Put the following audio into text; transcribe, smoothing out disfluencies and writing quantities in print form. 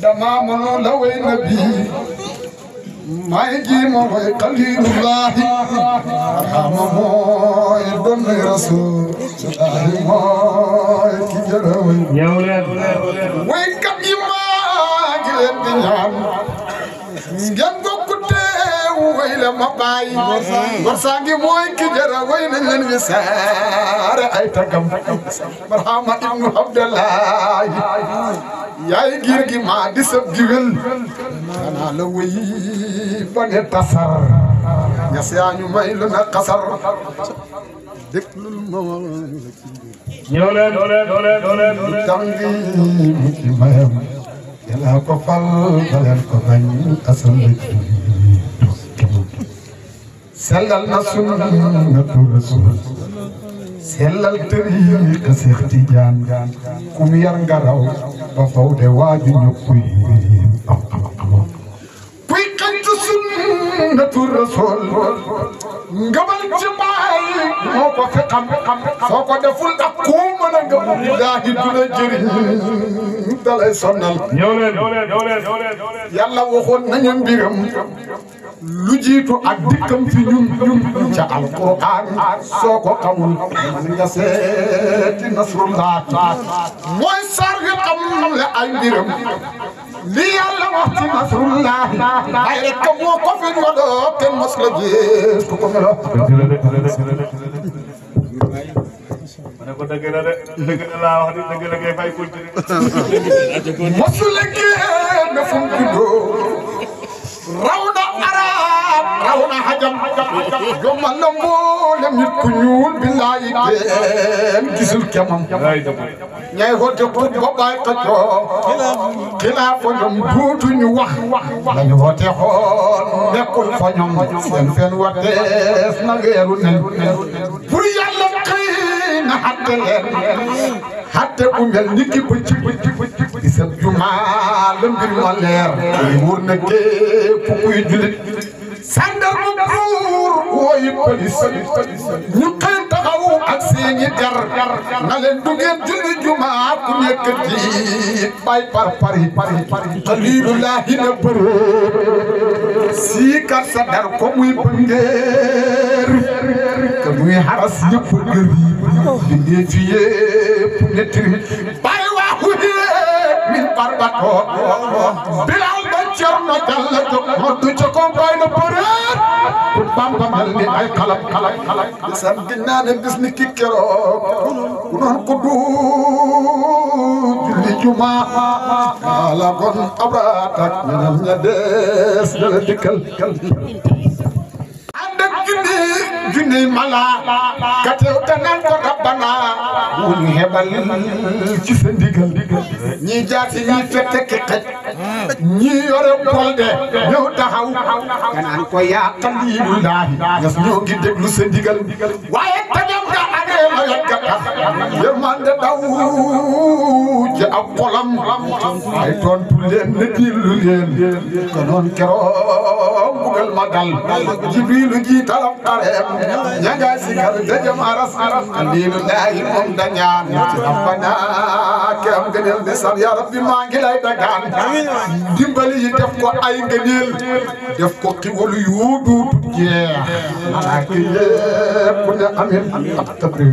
dama mënu la way nabi may ji ma way xalilullahi arhama mooy doon rasul mooy ki jara way ñëw leen way kat yi maa ngi leen di ñaan ngeen bokk teew way la ma bàyyi barsa ngi mooy ki jara way nañ leen wisaare ay tagam barhama ibnu abdallahi yaay giir gi maa di sab giwel xanaa la way ba ne tasar ñas yaa ñu may lu na xasar déglul ma ñëw leen tangi mu ci mayam yàlla ko fal baleen ko bañ asal la sellal na sunnatu rasul sellal tariqa Seex Tijaan kum yar nga raw ba faw de waaju ñu kuy xantu sunnatu rasul ngabal ci baay moo ko fi xam soo ko deful ak ku mën a ngam billaahi du la jëriñ dalay sonnal ñëw leen yàlla waxoon nañu mbiram lu jiitu ak dikkam fi ñun ca alquran soo ko xamul man nga seeti nasrullah mooy sar wi xam le ay mbiram li yàlla wax ci nasrullah ay rek moo ko fi ñodoo kenn mos la gis ku ko melo ne ko dëgg la laa wax ni dëgg la ngay fay continuer mosul génn fu mu juddoo raw na arab raw na hajam jomal na mboolem nit ku ñuul billaahi kenn gisul kemam ñay hoote pour ba baay xëccoo xilaafa ñoom duutu ñu wax lañu hoote xool nekkul fa ñoom seen fen watees na weeru nen pour yàlla xëy na xatte leen xatte bu mel ni ki bëcc di sab jumaa la mbir ma leer yi wóor na képp kuy julit sandarma buur wooyi pëlis ñu xëy taxaw ak seeni der na leen du ngeen julli jumaa ku nekk di bay par pari xalilullahi na bërë sii kat sa dar ko muy bëngeer ka muy xaras yëpp gër yi bindee fi yëpp nettiri bàyyi waaxu min barbato bilal ba cerno jalla jóg moddu ca kompaay na bëreet bamba mel ni ay xalab san ginnaa ne bis ni ki keroog ku noon ko du julli juma ala gon abratak ñenam ña des dala dikkal junni mala katew tanan ko rabbana wunu hebal ci sa ndigal ñi jaati ñi fette ki xej ñi yore bolde ñëw taxaw kanaan ko yaa xalilullahi ñas ñoo ngi déglu sa ndigal waaye tajam nga amee la yot ga tax yërmande daw ci ab xolam ay tontu leen ne dillu leen ko noon keroog bugal ma dal jibrilu jiitalam xareem ñanga sikal dajam aras xalilullahi moom dañaan ci rabbana ke am gëneel di sal ya rabbi maa ngi lay dagaan dimbali yi def ko ay ngëneel def ko xiwalu yu duut jeex malaaka yépp ne amin ak tabri